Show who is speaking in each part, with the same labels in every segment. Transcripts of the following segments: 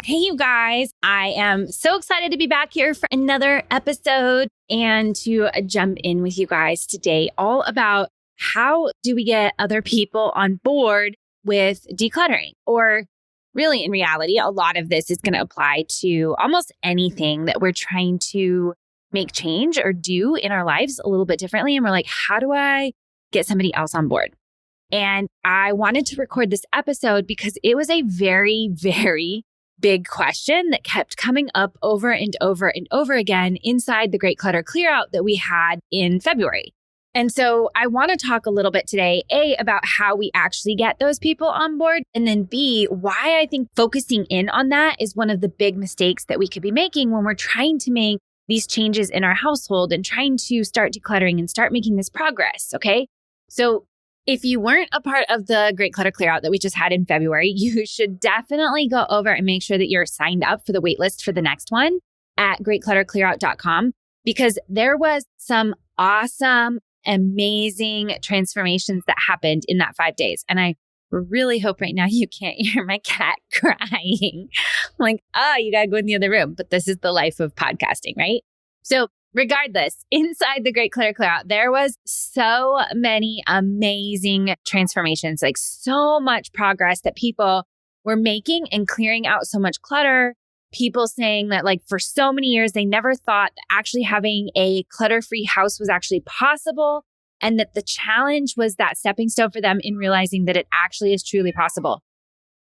Speaker 1: Hey, you guys. I am so excited to be back here for another episode and to jump in with you guys today, all about how do we get other people on board with decluttering? Or really, in reality, a lot of this is going to apply to almost anything that we're trying to make change or do in our lives a little bit differently. And we're like, how do I get somebody else on board? And I wanted to record this episode because it was a very, very big question that kept coming up over and over and over again inside the Great Clutter Clear Out that we had in February. And so I want to talk a little bit today, A, about how we actually get those people on board, and then B, why I think focusing in on that is one of the big mistakes that we could be making when we're trying to make these changes in our household and trying to start decluttering and start making this progress, okay? So if you weren't a part of the Great Clutter Clear Out that we just had in February, you should definitely go over and make sure that you're signed up for the waitlist for the next one at greatclutterclearout.com, because there was some awesome, amazing transformations that happened in that 5 days. And I really hope right now you can't hear my cat crying. Like, oh, you got to go in the other room. But this is the life of podcasting, right? So regardless, inside the Great Clutter Clear Out, there was so many amazing transformations, like so much progress that people were making and clearing out so much clutter. People saying that like for so many years, they never thought that actually having a clutter-free house was actually possible, and that the challenge was that stepping stone for them in realizing that it actually is truly possible.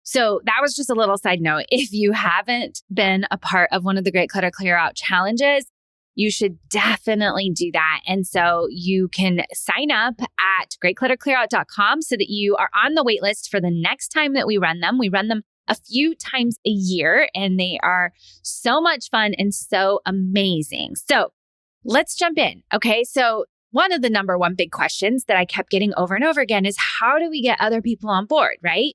Speaker 1: So that was just a little side note. If you haven't been a part of one of the Great Clutter Clear Out challenges, you should definitely do that. And so you can sign up at greatclutterclearout.com so that you are on the wait list for the next time that we run them. We run them a few times a year, and they are so much fun and so amazing. So let's jump in. Okay. So one of the number one big questions that I kept getting over and over again is how do we get other people on board, right?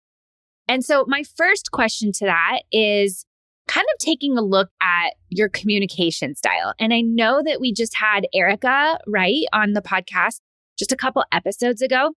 Speaker 1: And so my first question to that is kind of taking a look at your communication style. And I know that we just had Erica, right, on the podcast just a couple episodes ago.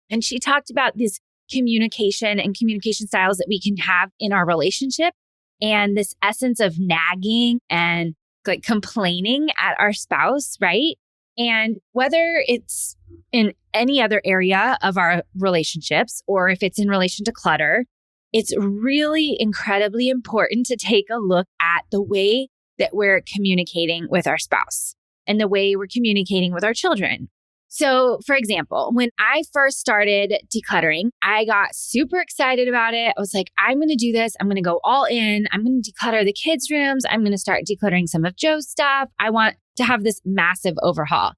Speaker 1: And she talked about this communication and communication styles that we can have in our relationship, and this essence of nagging and like complaining at our spouse, right? And whether it's in any other area of our relationships or if it's in relation to clutter, it's really incredibly important to take a look at the way that we're communicating with our spouse and the way we're communicating with our children. So, for example, when I first started decluttering, I got super excited about it. I was like, I'm going to do this. I'm going to go all in. I'm going to declutter the kids' rooms. I'm going to start decluttering some of Joe's stuff. I want to have this massive overhaul.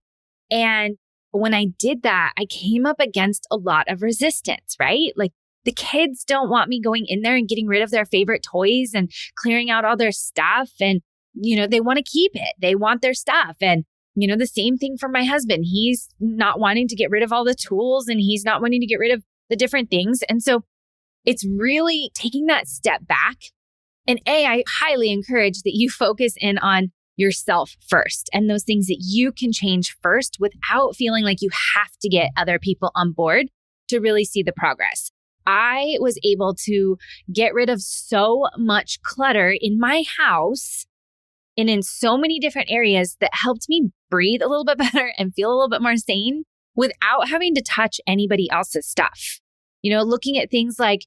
Speaker 1: And when I did that, I came up against a lot of resistance, right? Like, the kids don't want me going in there and getting rid of their favorite toys and clearing out all their stuff. And, they want to keep it. They want their stuff. And, the same thing for my husband. He's not wanting to get rid of all the tools, and he's not wanting to get rid of the different things. And so it's really taking that step back. And I highly encourage that you focus in on yourself first and those things that you can change first without feeling like you have to get other people on board to really see the progress. I was able to get rid of so much clutter in my house and in so many different areas that helped me breathe a little bit better and feel a little bit more sane without having to touch anybody else's stuff. Looking at things like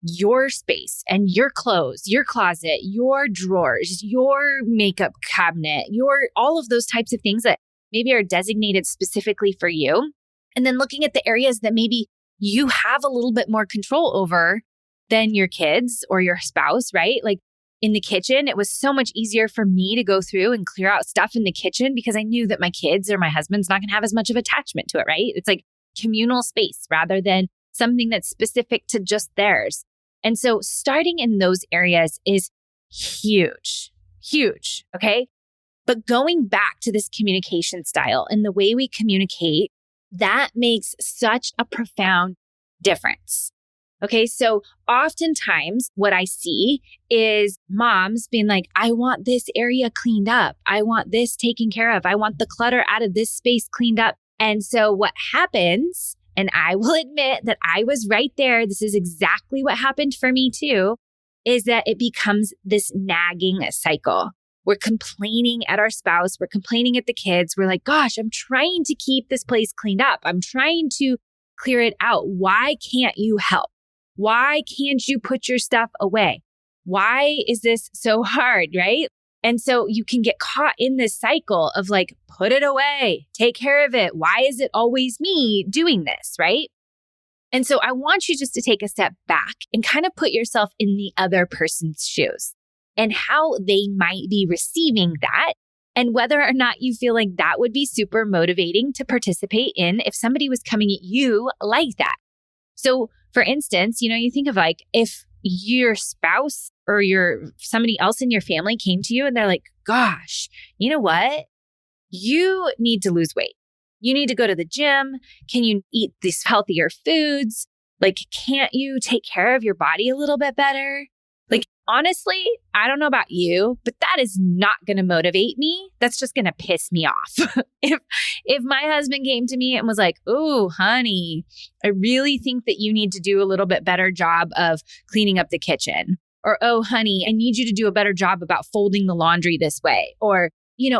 Speaker 1: your space and your clothes, your closet, your drawers, your makeup cabinet, all of those types of things that maybe are designated specifically for you. And then looking at the areas that maybe you have a little bit more control over than your kids or your spouse, right? Like in the kitchen, it was so much easier for me to go through and clear out stuff in the kitchen because I knew that my kids or my husband's not going to have as much of attachment to it, right? It's like communal space rather than something that's specific to just theirs. And so starting in those areas is huge, okay? But going back to this communication style and the way we communicate, that makes such a profound difference. Okay, so oftentimes what I see is moms being like, I want this area cleaned up. I want this taken care of. I want the clutter out of this space cleaned up. And so what happens, and I will admit that I was right there. This is exactly what happened for me too. is that it becomes this nagging cycle. We're complaining at our spouse. We're complaining at the kids. We're like, gosh, I'm trying to keep this place cleaned up. I'm trying to clear it out. Why can't you help? Why can't you put your stuff away? Why is this so hard, right? And so you can get caught in this cycle of like, put it away, take care of it. Why is it always me doing this, right? And so I want you just to take a step back and kind of put yourself in the other person's shoes and how they might be receiving that and whether or not you feel like that would be super motivating to participate in if somebody was coming at you like that. So for instance, you think of like if your spouse or somebody else in your family came to you and they're like, gosh, you know what? You need to lose weight. You need to go to the gym. Can you eat these healthier foods? Like, can't you take care of your body a little bit better? Like, honestly, I don't know about you, but that is not going to motivate me. That's just going to piss me off. If my husband came to me and was like, "Oh, honey, I really think that you need to do a little bit better job of cleaning up the kitchen," or, "Oh, honey, I need you to do a better job about folding the laundry this way," or,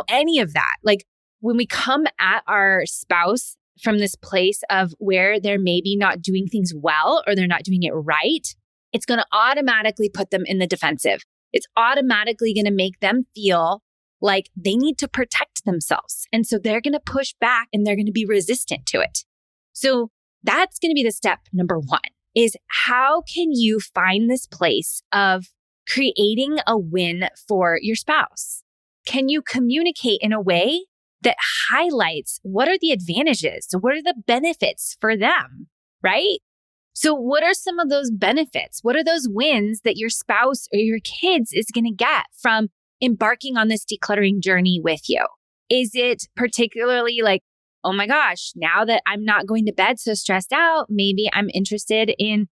Speaker 1: any of that. Like, when we come at our spouse from this place of where they're maybe not doing things well or they're not doing it right, it's going to automatically put them in the defensive. It's automatically going to make them feel like they need to protect themselves. And so they're going to push back and they're going to be resistant to it. So that's going to be the step number one, is how can you find this place of creating a win for your spouse? Can you communicate in a way that highlights what are the advantages? What are the benefits for them, right? So what are some of those benefits? What are those wins that your spouse or your kids is going to get from embarking on this decluttering journey with you? Is it particularly like, oh my gosh, now that I'm not going to bed so stressed out, maybe I'm interested in,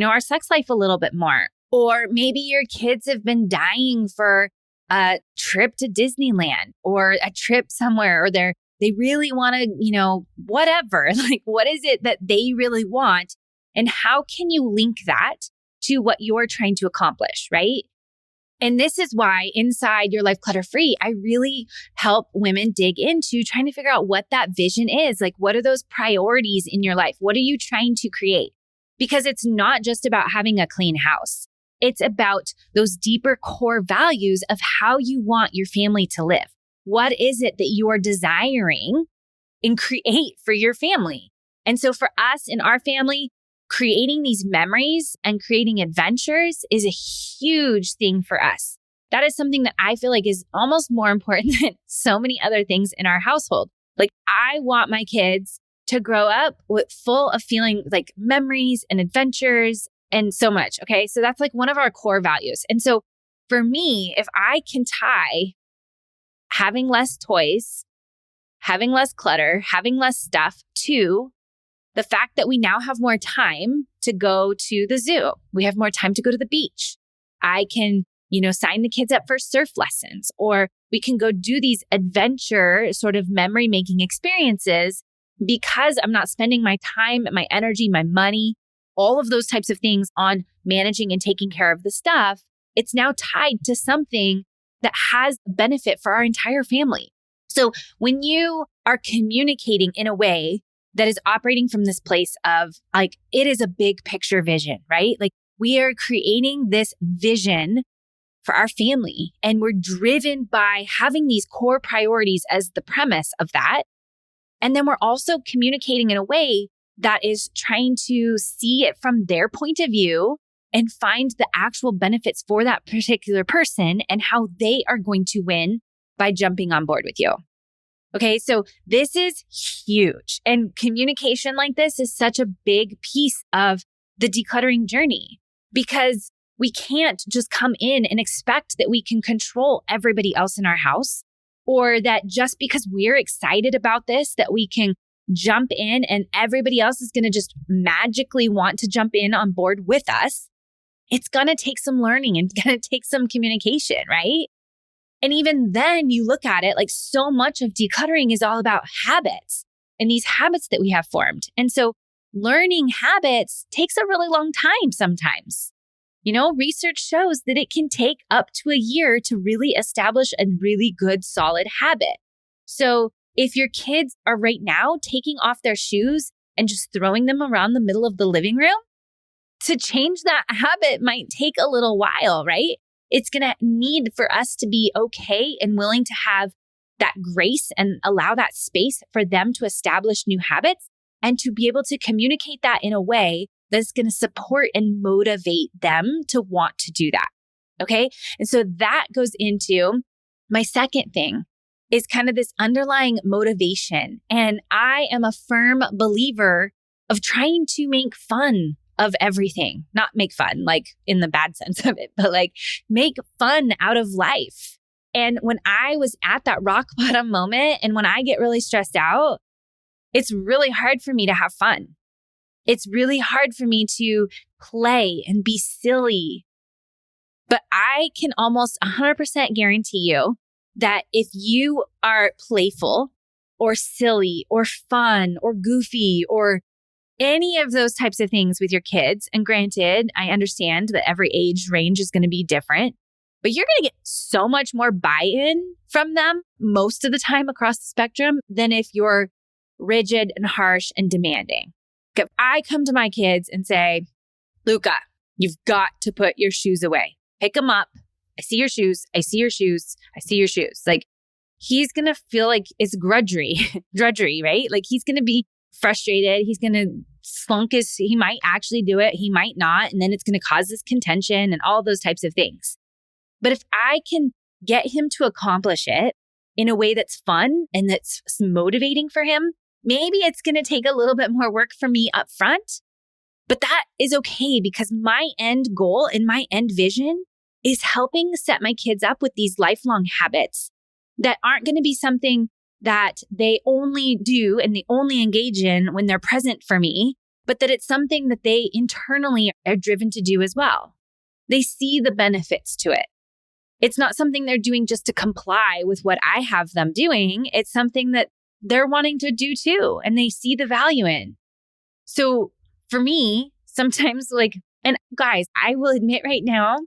Speaker 1: our sex life a little bit more. Or maybe your kids have been dying for a trip to Disneyland or a trip somewhere, or they really want to, whatever. Like, what is it that they really want? And how can you link that to what you're trying to accomplish, right? And this is why inside Your Life Clutter Free, I really help women dig into trying to figure out what that vision is. Like, what are those priorities in your life? What are you trying to create? Because it's not just about having a clean house. It's about those deeper core values of how you want your family to live. What is it that you are desiring and create for your family? And so for us in our family, creating these memories and creating adventures is a huge thing for us. That is something that I feel like is almost more important than so many other things in our household. Like, I want my kids to grow up full of feeling like memories and adventures and so much. Okay. So that's like one of our core values. And so for me, if I can tie having less toys, having less clutter, having less stuff to the fact that we now have more time to go to the zoo, we have more time to go to the beach. I can, sign the kids up for surf lessons, or we can go do these adventure sort of memory making experiences because I'm not spending my time, my energy, my money, all of those types of things on managing and taking care of the stuff. It's now tied to something that has benefit for our entire family. So when you are communicating in a way that is operating from this place of like, it is a big picture vision, right? Like, we are creating this vision for our family and we're driven by having these core priorities as the premise of that. And then we're also communicating in a way that is trying to see it from their point of view and find the actual benefits for that particular person and how they are going to win by jumping on board with you. Okay, so this is huge. And communication like this is such a big piece of the decluttering journey because we can't just come in and expect that we can control everybody else in our house, or that just because we're excited about this, that we can jump in and everybody else is going to just magically want to jump in on board with us. It's going to take some learning and going to take some communication, right? And even then you look at it like so much of decluttering is all about habits and these habits that we have formed. And so learning habits takes a really long time sometimes. Research shows that it can take up to a year to really establish a really good, solid habit. So if your kids are right now taking off their shoes and just throwing them around the middle of the living room, to change that habit might take a little while, right? It's going to need for us to be okay and willing to have that grace and allow that space for them to establish new habits and to be able to communicate that in a way that's going to support and motivate them to want to do that. Okay. And so that goes into my second thing is kind of this underlying motivation. And I am a firm believer of trying to make fun of everything, not make fun, like in the bad sense of it, but like make fun out of life. And when I was at that rock bottom moment and when I get really stressed out, it's really hard for me to have fun. It's really hard for me to play and be silly. But I can almost 100% guarantee you that if you are playful or silly or fun or goofy or any of those types of things with your kids, and granted, I understand that every age range is going to be different, but you're going to get so much more buy-in from them most of the time across the spectrum than if you're rigid and harsh and demanding. If I come to my kids and say, Luca, you've got to put your shoes away. Pick them up. I see your shoes. I see your shoes. I see your shoes. Like he's going to feel like it's drudgery, right? Like he's going to be frustrated. He's going to he might actually do it. He might not. And then it's going to cause this contention and all those types of things. But if I can get him to accomplish it in a way that's fun and that's motivating for him, maybe it's going to take a little bit more work for me up front, but that is okay because my end goal and my end vision is helping set my kids up with these lifelong habits that aren't going to be something that they only do and they only engage in when they're present for me, but that it's something that they internally are driven to do as well. They see the benefits to it. It's not something they're doing just to comply with what I have them doing. It's something that they're wanting to do too, and they see the value in. So for me, sometimes and guys, I will admit right now,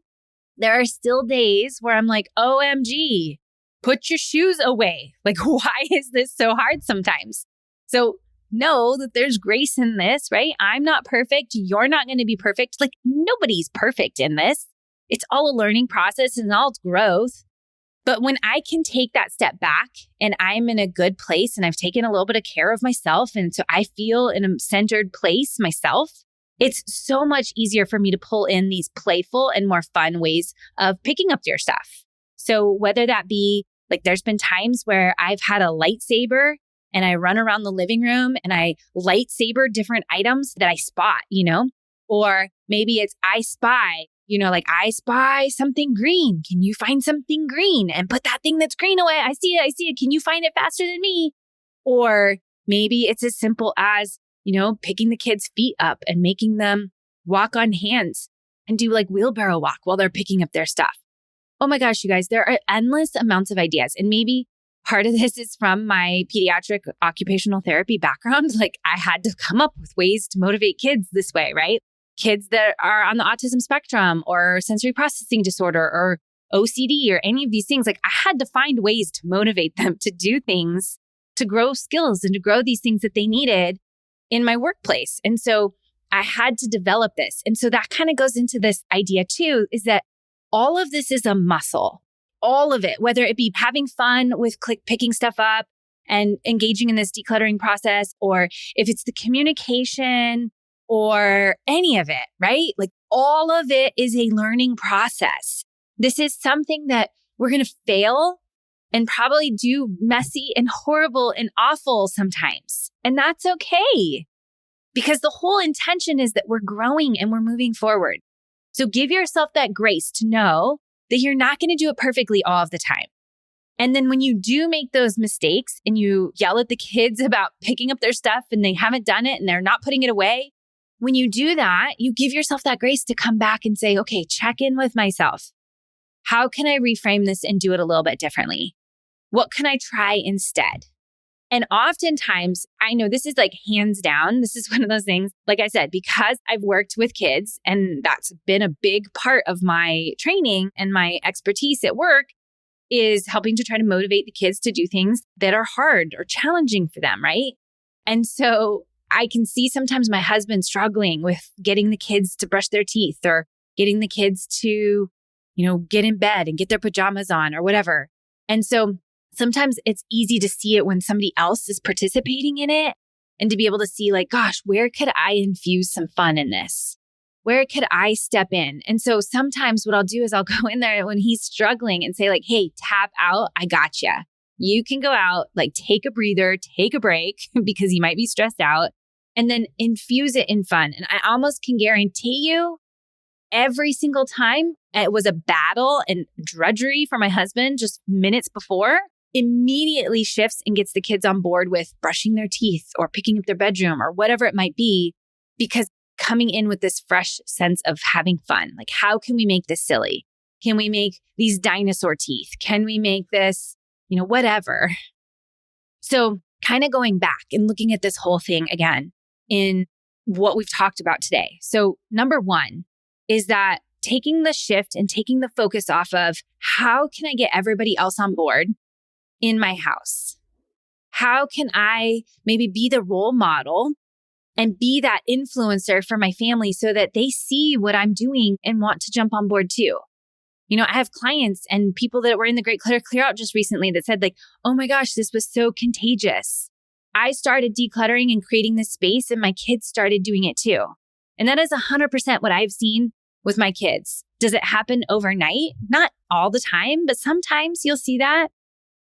Speaker 1: there are still days where I'm like, OMG, put your shoes away. Like, why is this so hard sometimes? So know that there's grace in this, right? I'm not perfect. You're not going to be perfect. Like nobody's perfect in this. It's all a learning process and all growth. But when I can take that step back and I'm in a good place and I've taken a little bit of care of myself and so I feel in a centered place myself, it's so much easier for me to pull in these playful and more fun ways of picking up your stuff. So whether that be there's been times where I've had a lightsaber and I run around the living room and I lightsaber different items that I spot, or maybe it's I spy. I spy something green. Can you find something green and put that thing that's green away? I see it. Can you find it faster than me? Or maybe it's as simple as, picking the kids' feet up and making them walk on hands and do wheelbarrow walk while they're picking up their stuff. Oh my gosh, you guys, there are endless amounts of ideas. And maybe part of this is from my pediatric occupational therapy background. I had to come up with ways to motivate kids this way, right? Kids that are on the autism spectrum or sensory processing disorder or OCD or any of these things, I had to find ways to motivate them to do things, to grow skills and to grow these things that they needed in my workplace. And so I had to develop this. And so that kind of goes into this idea too, is that all of this is a muscle, all of it, whether it be having fun with picking stuff up and engaging in this decluttering process, or if it's the communication or any of it, right? All of it is a learning process. This is something that we're going to fail and probably do messy and horrible and awful sometimes. And that's okay because the whole intention is that we're growing and we're moving forward. So give yourself that grace to know that you're not going to do it perfectly all of the time. And then when you do make those mistakes and you yell at the kids about picking up their stuff and they haven't done it and they're not putting it away, when you do that, you give yourself that grace to come back and say, okay, check in with myself. How can I reframe this and do it a little bit differently? What can I try instead? And oftentimes, I know this is like hands down, this is one of those things, like I said, because I've worked with kids and that's been a big part of my training and my expertise at work is helping to try to motivate the kids to do things that are hard or challenging for them, right? And so I can see sometimes my husband struggling with getting the kids to brush their teeth or getting the kids to, get in bed and get their pajamas on or whatever. And so sometimes it's easy to see it when somebody else is participating in it and to be able to see like, gosh, where could I infuse some fun in this? Where could I step in? And so sometimes what I'll do is I'll go in there when he's struggling and say like, hey, tap out. I got you. You can go out, like take a breather, take a break because you might be stressed out and then infuse it in fun. And I almost can guarantee you every single time it was a battle and drudgery for my husband just minutes before, immediately shifts and gets the kids on board with brushing their teeth or picking up their bedroom or whatever it might be, because coming in with this fresh sense of having fun. Like, how can we make this silly? Can we make these dinosaur teeth? Can we make this, whatever? So kind of going back and looking at this whole thing again in what we've talked about today. So number one is that taking the shift and taking the focus off of how can I get everybody else on board in my house? How can I maybe be the role model and be that influencer for my family so that they see what I'm doing and want to jump on board too? I have clients and people that were in the Great Clutter Clear Out just recently that said like, oh my gosh, this was so contagious. I started decluttering and creating this space and my kids started doing it too. And that is 100% what I've seen with my kids. Does it happen overnight? Not all the time, but sometimes you'll see that.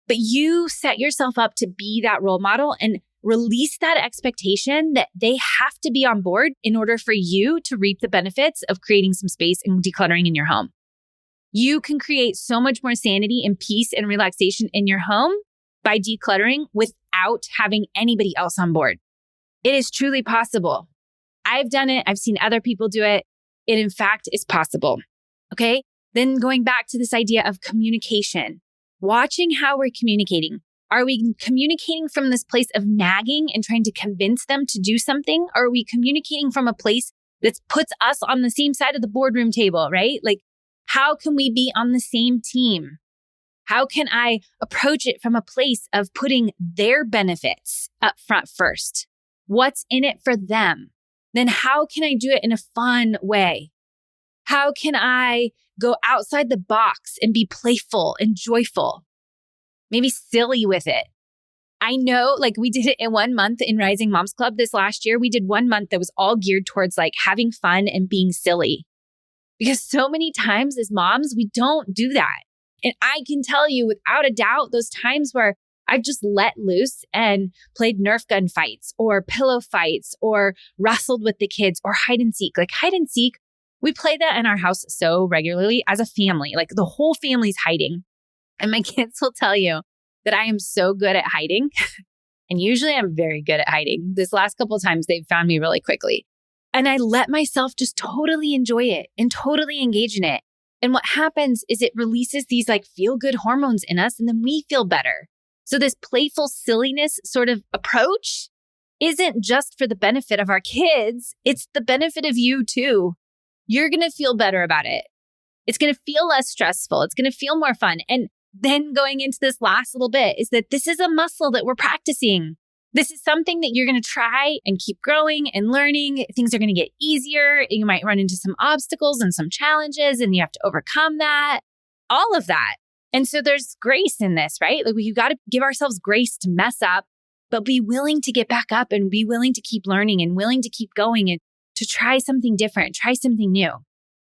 Speaker 1: But you set yourself up to be that role model and release that expectation that they have to be on board in order for you to reap the benefits of creating some space and decluttering in your home. You can create so much more sanity and peace and relaxation in your home by decluttering without having anybody else on board. It is truly possible. I've done it. I've seen other people do it. It in fact is possible. Okay. Then going back to this idea of communication, watching how we're communicating. Are we communicating from this place of nagging and trying to convince them to do something? Or are we communicating from a place that puts us on the same side of the boardroom table, right? Like, how can we be on the same team? How can I approach it from a place of putting their benefits up front first? What's in it for them? Then how can I do it in a fun way? How can I go outside the box and be playful and joyful? Maybe silly with it. I know, like we did it in 1 month in Rising Moms Club this last year. We did 1 month that was all geared towards like having fun and being silly. Because so many times as moms, we don't do that. And I can tell you without a doubt, those times where I've just let loose and played Nerf gun fights or pillow fights or wrestled with the kids or hide and seek. Like hide and seek, we play that in our house so regularly as a family. Like the whole family's hiding. And my kids will tell you that I am so good at hiding. And usually I'm very good at hiding. This last couple of times, they've found me really quickly. And I let myself just totally enjoy it and totally engage in it. And what happens is it releases these like feel-good hormones in us and then we feel better. So this playful silliness sort of approach isn't just for the benefit of our kids. It's the benefit of you too. You're going to feel better about it. It's going to feel less stressful. It's going to feel more fun. And then going into this last little bit is that this is a muscle that we're practicing. This is something that you're going to try and keep growing and learning. Things are going to get easier. You might run into some obstacles and some challenges and you have to overcome that, all of that. And so there's grace in this, right? Like you got to give ourselves grace to mess up, but be willing to get back up and be willing to keep learning and willing to keep going and to try something different, try something new.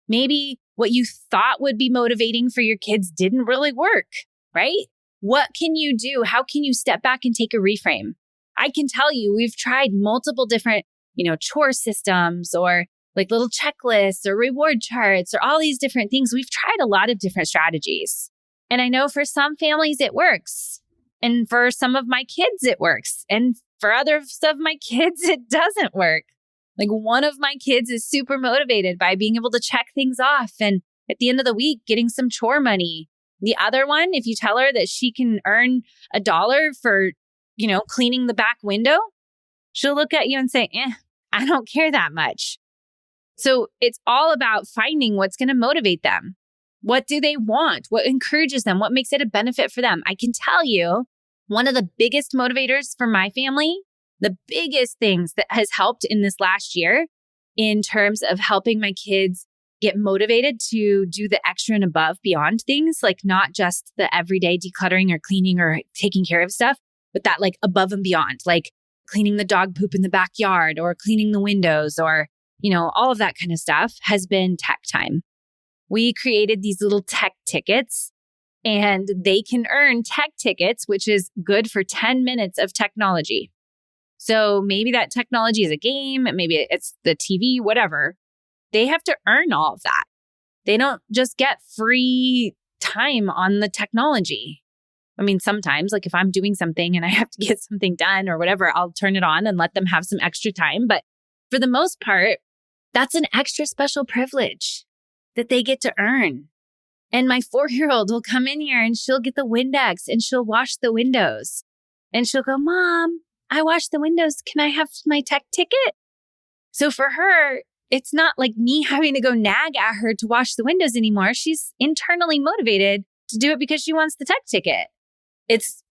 Speaker 1: Maybe what you thought would be motivating for your kids didn't really work, right? What can you do? How can you step back and take a reframe? I can tell you, we've tried multiple different, chore systems or like little checklists or reward charts or all these different things. We've tried a lot of different strategies. And I know for some families it works. And for some of my kids, it works. And for others of my kids, it doesn't work. Like one of my kids is super motivated by being able to check things off and at the end of the week, getting some chore money. The other one, if you tell her that she can earn $1 for cleaning the back window, she'll look at you and say, I don't care that much. So it's all about finding what's going to motivate them. What do they want? What encourages them? What makes it a benefit for them? I can tell you one of the biggest motivators for my family, the biggest things that has helped in this last year in terms of helping my kids get motivated to do the extra and above beyond things, like not just the everyday decluttering or cleaning or taking care of stuff, but that like above and beyond, like cleaning the dog poop in the backyard or cleaning the windows or, all of that kind of stuff has been tech time. We created these little tech tickets and they can earn tech tickets, which is good for 10 minutes of technology. So maybe that technology is a game, maybe it's the TV, whatever. They have to earn all of that. They don't just get free time on the technology. I mean, sometimes, like if I'm doing something and I have to get something done or whatever, I'll turn it on and let them have some extra time. But for the most part, that's an extra special privilege that they get to earn. And my 4-year-old will come in here and she'll get the Windex and she'll wash the windows. And she'll go, Mom, I washed the windows. Can I have my tech ticket? So for her, it's not like me having to go nag at her to wash the windows anymore. She's internally motivated to do it because she wants the tech ticket. It's,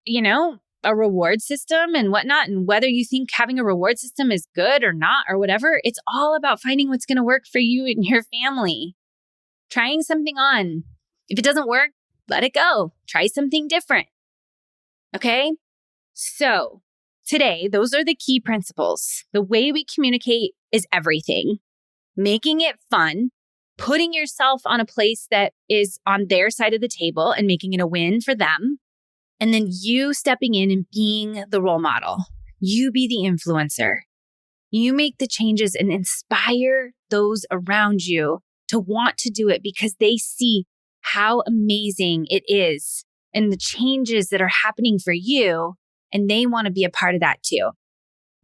Speaker 1: a reward system and whatnot. And whether you think having a reward system is good or not or whatever, it's all about finding what's going to work for you and your family. Trying something on. If it doesn't work, let it go. Try something different. Okay? So today, those are the key principles. The way we communicate is everything. Making it fun, putting yourself on a place that is on their side of the table and making it a win for them. And then you stepping in and being the role model. You be the influencer. You make the changes and inspire those around you to want to do it because they see how amazing it is and the changes that are happening for you. And they want to be a part of that too.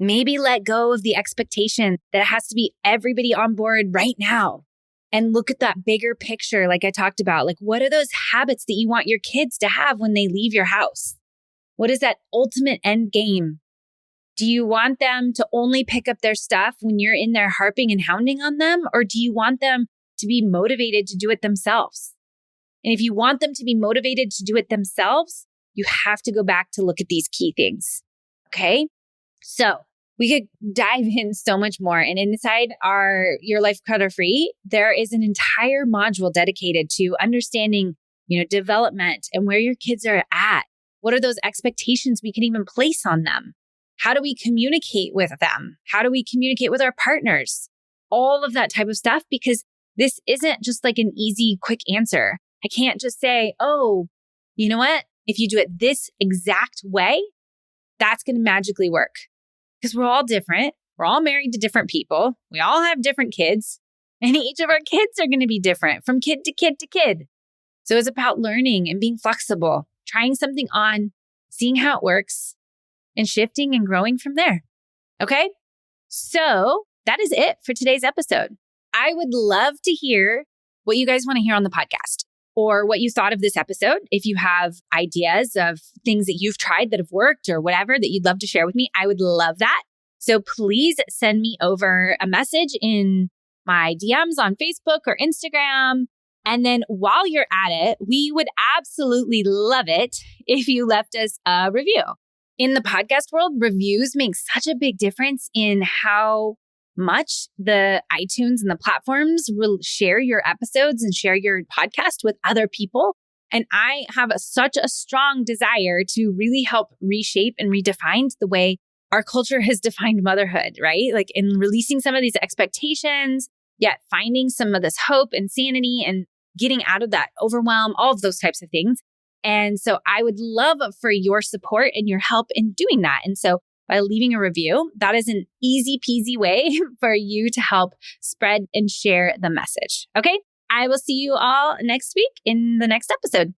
Speaker 1: Maybe let go of the expectation that it has to be everybody on board right now. And look at that bigger picture, like I talked about. Like, what are those habits that you want your kids to have when they leave your house? What is that ultimate end game? Do you want them to only pick up their stuff when you're in there harping and hounding on them? Or do you want them to be motivated to do it themselves? And if you want them to be motivated to do it themselves, you have to go back to look at these key things. Okay? So we could dive in so much more. And inside our Your Life Clutter-Free, there is an entire module dedicated to understanding, development and where your kids are at. What are those expectations we can even place on them? How do we communicate with them? How do we communicate with our partners? All of that type of stuff, because this isn't just like an easy, quick answer. I can't just say, oh, you know what? If you do it this exact way, that's going to magically work. Because we're all different. We're all married to different people. We all have different kids. And each of our kids are going to be different from kid to kid to kid. So it's about learning and being flexible, trying something on, seeing how it works, and shifting and growing from there. Okay? So that is it for today's episode. I would love to hear what you guys want to hear on the podcast or what you thought of this episode. If you have ideas of things that you've tried that have worked or whatever that you'd love to share with me, I would love that. So please send me over a message in my DMs on Facebook or Instagram. And then while you're at it, we would absolutely love it if you left us a review. In the podcast world, reviews make such a big difference in how much the iTunes and the platforms will share your episodes and share your podcast with other people. And I have such a strong desire to really help reshape and redefine the way our culture has defined motherhood, right? Like in releasing some of these expectations, yet finding some of this hope and sanity and getting out of that overwhelm, all of those types of things. And so I would love for your support and your help in doing that. And so by leaving a review, that is an easy peasy way for you to help spread and share the message. Okay. I will see you all next week in the next episode.